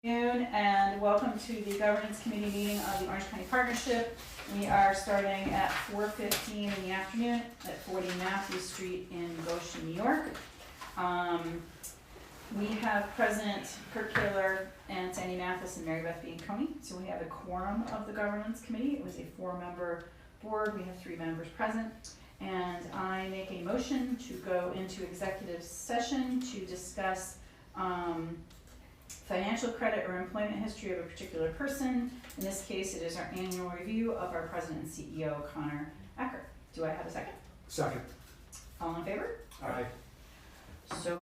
And welcome to the Governance Committee meeting of the Orange County Partnership. We are starting at 4:15 in the afternoon at 40 Matthew Street in Goshen, New York. We have present Kurt Kaler and Sandy Mathis and Mary Beth Bianconi. So we have a quorum of the Governance Committee. It was a 4-member board. We have 3 members present. And I make a motion to go into executive session to discuss financial credit or employment history of a particular person. In this case, it is our annual review of our president and CEO, Connor Eckert. Do I have a second? Second. All in favor? Aye. So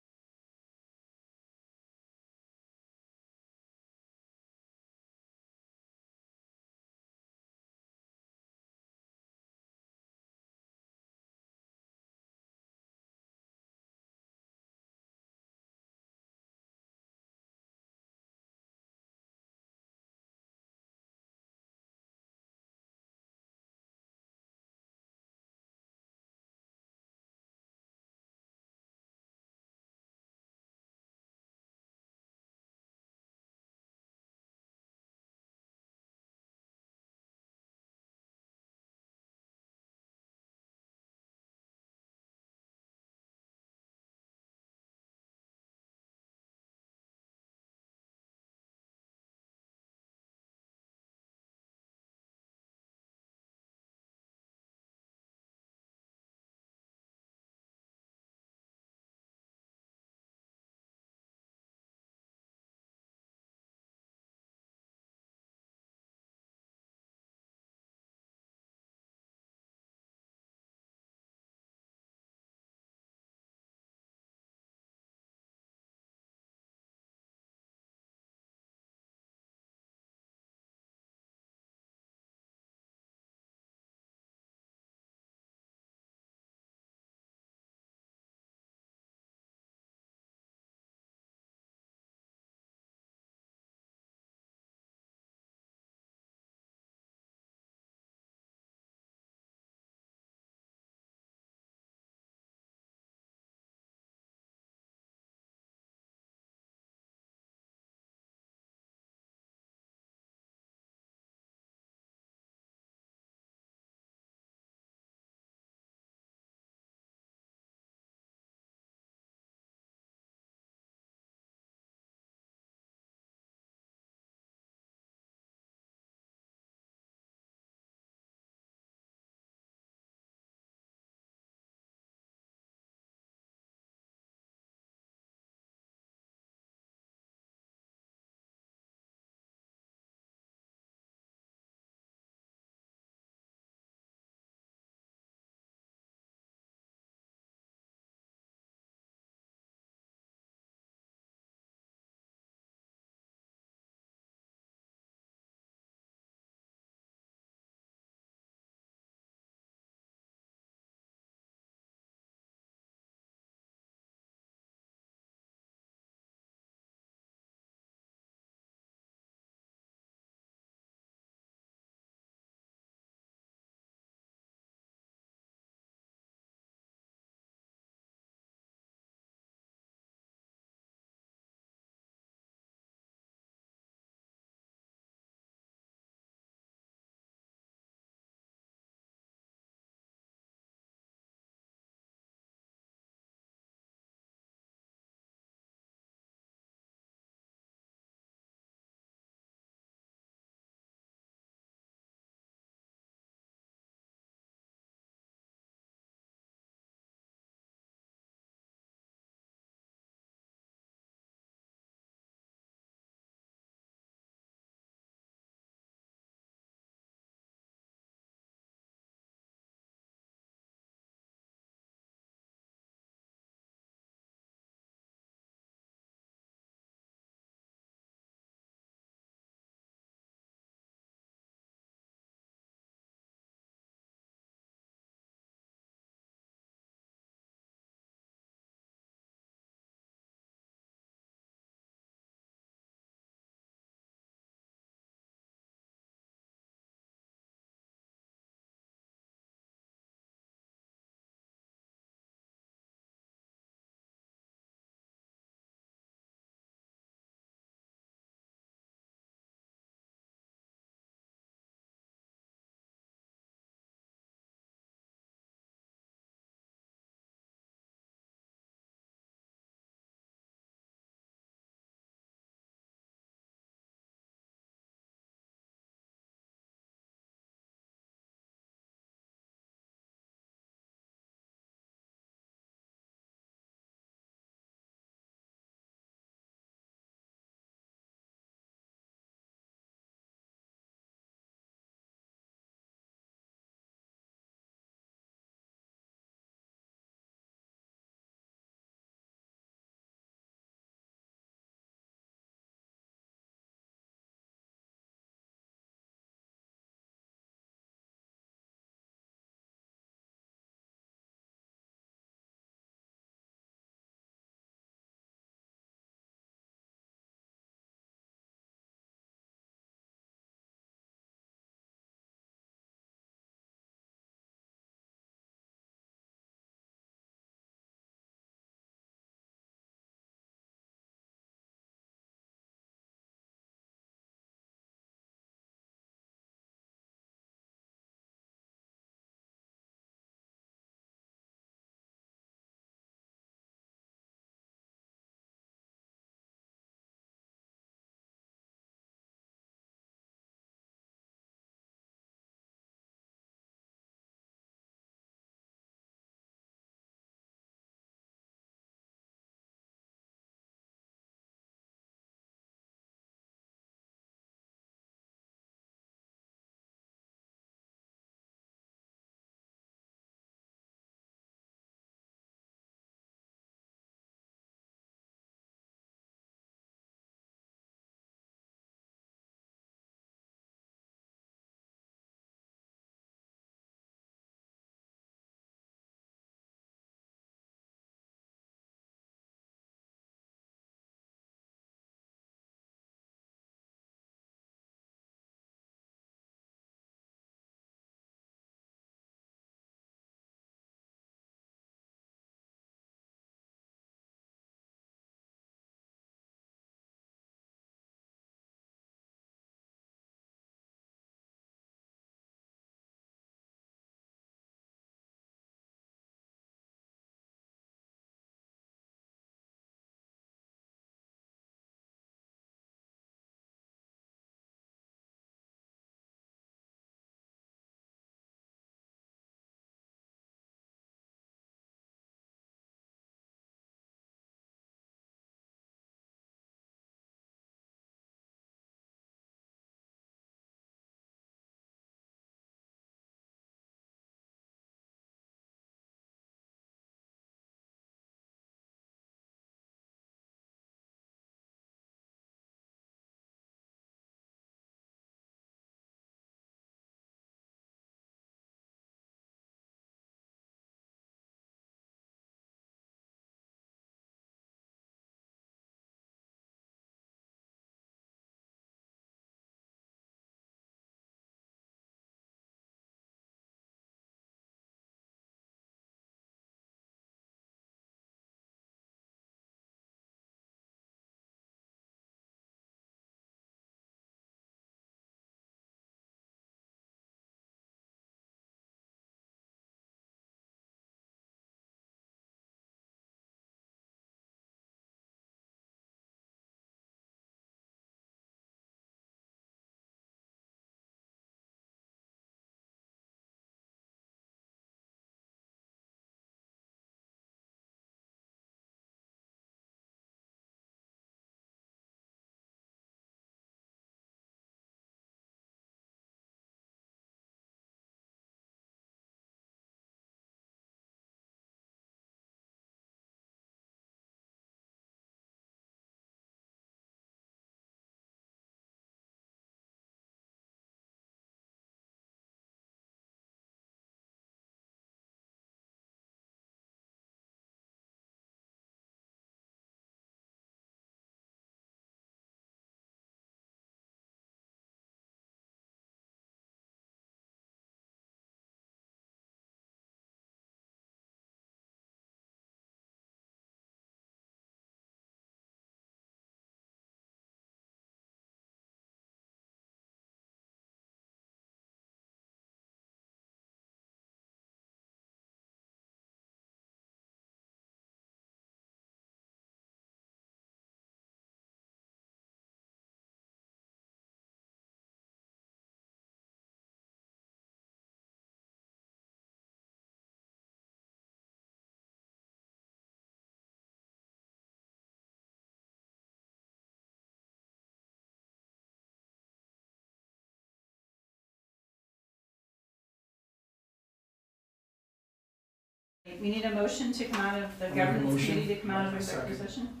We need a motion to come out of the I'll make a governance motion. committee to come out of I'll executive second. session.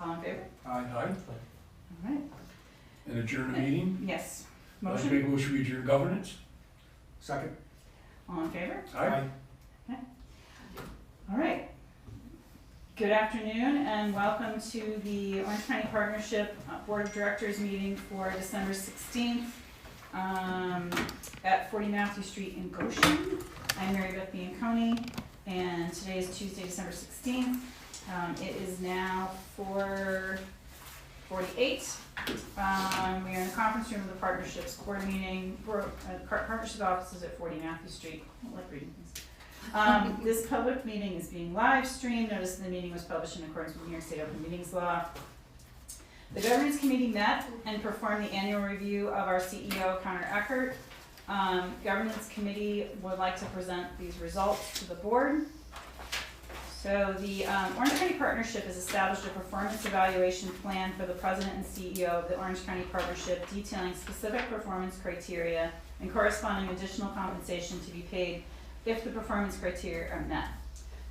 All in favor? Aye. All right. And adjourn the meeting? Yes. I'd like to Motion? make a motion to adjourn governance? Second. All in favor? Aye. All right. Good afternoon and welcome to the Orange County Partnership Board of Directors meeting for December 16th at 40 Matthew Street in Goshen. I'm Mary Beth Bianconi and today is Tuesday, December 16th. It is now 4:48. We are in the conference room of the Partnerships Board meeting. Partnership office is at 40 Matthew Street. I don't like reading things. This public meeting is being live streamed. Notice the meeting was published in accordance with New York State Open Meetings Law. The Governance Committee met and performed the annual review of our CEO, Connor Eckert. Governance Committee would like to present these results to the board. So the Orange County Partnership has established a performance evaluation plan for the president and CEO of the Orange County Partnership, detailing specific performance criteria and corresponding additional compensation to be paid if the performance criteria are met.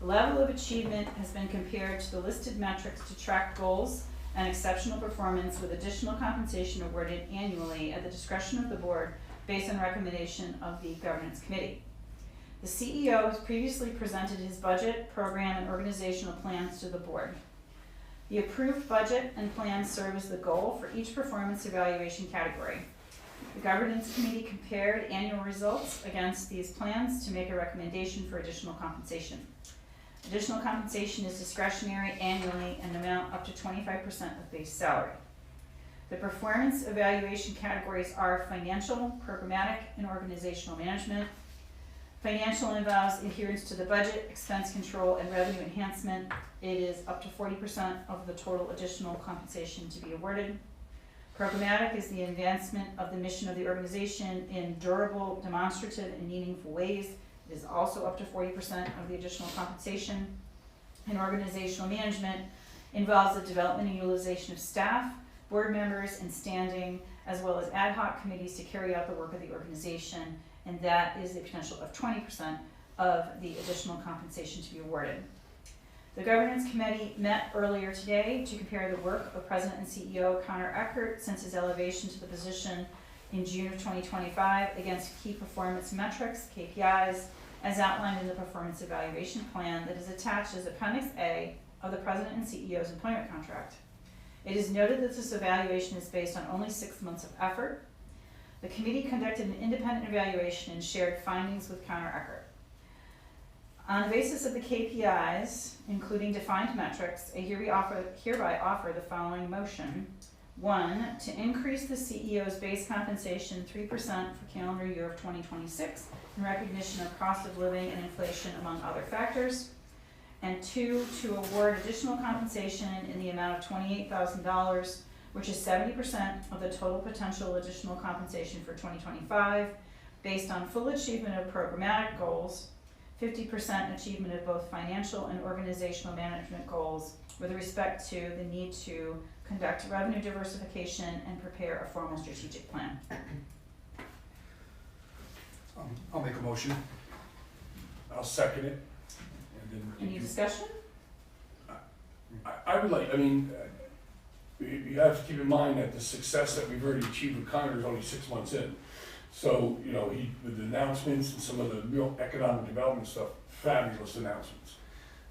The level of achievement has been compared to the listed metrics to track goals and exceptional performance, with additional compensation awarded annually at the discretion of the board based on recommendation of the Governance Committee. The CEO has previously presented his budget, program, and organizational plans to the board. The approved budget and plans serve as the goal for each performance evaluation category. The Governance Committee compared annual results against these plans to make a recommendation for additional compensation. Additional compensation is discretionary annually and amount up to 25% of base salary. The performance evaluation categories are financial, programmatic, and organizational management. Financial involves adherence to the budget, expense control, and revenue enhancement. It is up to 40% of the total additional compensation to be awarded. Programmatic is the advancement of the mission of the organization in durable, demonstrative, and meaningful ways. It is also up to 40% of the additional compensation. And organizational management involves the development and utilization of staff, board members, and standing, as well as ad hoc committees to carry out the work of the organization, and that is the potential of 20% of the additional compensation to be awarded. The Governance Committee met earlier today to compare the work of President and CEO Connor Eckert since his elevation to the position in June of 2025 against key performance metrics, KPIs, as outlined in the performance evaluation plan that is attached as Appendix A of the President and CEO's employment contract. It is noted that this evaluation is based on only 6 months of effort. The committee conducted an independent evaluation and shared findings with Connor Eckert. On the basis of the KPIs, including defined metrics, I hereby offer the following motion. 1, to increase the CEO's base compensation 3% for calendar year of 2026 in recognition of cost of living and inflation, among other factors. And 2, to award additional compensation in the amount of $28,000, which is 70% of the total potential additional compensation for 2025, based on full achievement of programmatic goals, 50% achievement of both financial and organizational management goals with respect to the need to conduct revenue diversification and prepare a formal strategic plan. I'll make a motion. I'll second it. And then Any discussion? I would like, you have to keep in mind that the success that we've already achieved with Connor is only 6 months in. So, with the announcements and some of the real economic development stuff, fabulous announcements.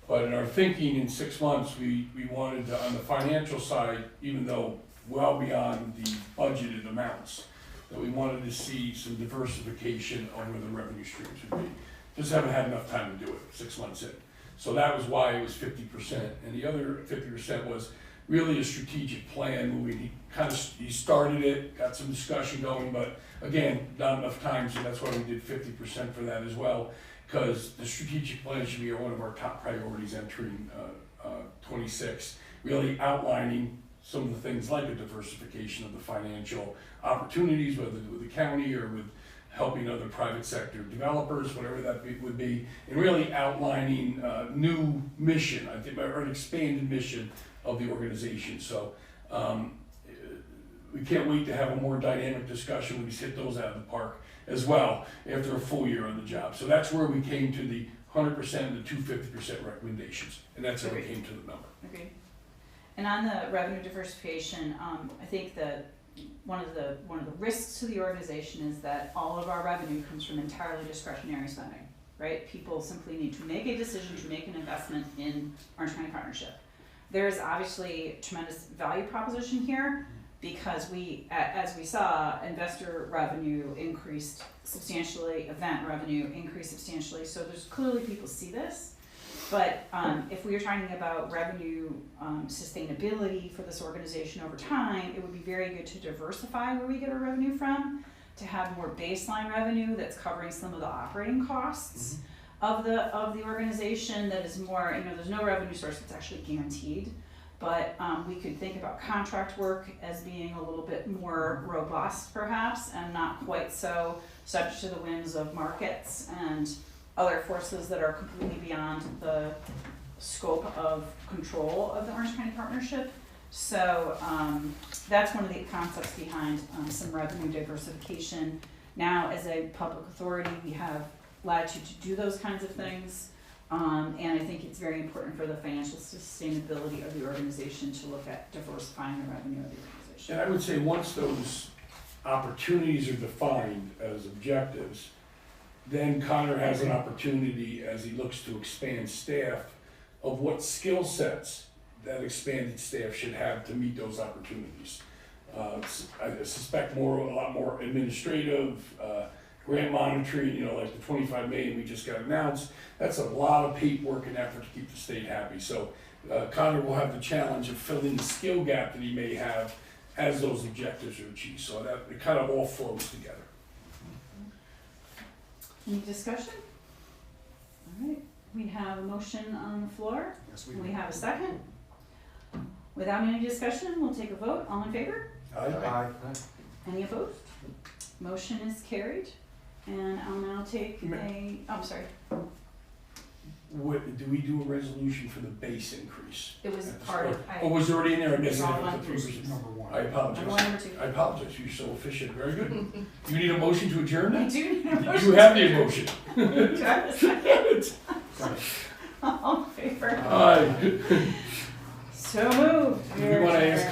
But in our thinking in 6 months, we wanted to, on the financial side, even though well beyond the budgeted amounts, that we wanted to see some diversification on where the revenue streams would be. Just haven't had enough time to do it 6 months in. So that was why it was 50%. And the other 50% was really a strategic plan moving. He started it, got some discussion going, but again, not enough time, so that's why we did 50% for that as well, because the strategic plan should be one of our top priorities entering 26, really outlining some of the things like a diversification of the financial opportunities, whether with the county or with helping other private sector developers, whatever that would be, and really outlining a new mission, I think, or an expanded mission of the organization. So we can't wait to have a more dynamic discussion when we hit those out of the park as well after a full year on the job. So that's where we came to the 100% of the 250% recommendations, and that's how we Agreed. came to the number. Agreed. And on the revenue diversification, I think that one of the risks to the organization is that all of our revenue comes from entirely discretionary spending, right? People simply need to make a decision to make an investment in Orange County Partnership. There is obviously tremendous value proposition here because as we saw, investor revenue increased substantially, event revenue increased substantially, so there's clearly people see this. But if we are talking about revenue sustainability for this organization over time, it would be very good to diversify where we get our revenue from, to have more baseline revenue that's covering some of the operating costs of the organization that is more, there's no revenue source that's actually guaranteed. But we could think about contract work as being a little bit more robust perhaps, and not quite so subject to the whims of markets and other forces that are completely beyond the scope of control of the Orange County Partnership. So that's one of the concepts behind some revenue diversification. Now, as a public authority, we have latitude to do those kinds of things. And I think it's very important for the financial sustainability of the organization to look at diversifying the revenue of the organization. And I would say once those opportunities are defined as objectives, then Connor has an opportunity, as he looks to expand staff, of what skill sets that expanded staff should have to meet those opportunities. I suspect a lot more administrative, grant monitoring, like the 25 million we just got announced. That's a lot of paperwork and effort to keep the state happy. So Connor will have the challenge of filling the skill gap that he may have as those objectives are achieved. So that it kind of all flows together. Any discussion? All right, we have a motion on the floor. Yes, We have a second. Without any discussion, we'll take a vote. All in favor? Aye. Any opposed? Motion is carried. And I'll now take I'm sorry. Do we do a resolution for the base increase? It was at the part of, start? Oh, was it already in there? I missed it. It's all one. 3%. Number one. I apologize. number 1, number 2. I apologize. You're so efficient. Very good. You need a motion to adjourn We then? do need a motion. You have the motion. Do I have a second? Second. All in favor? Aye. So moved. Do you want to ask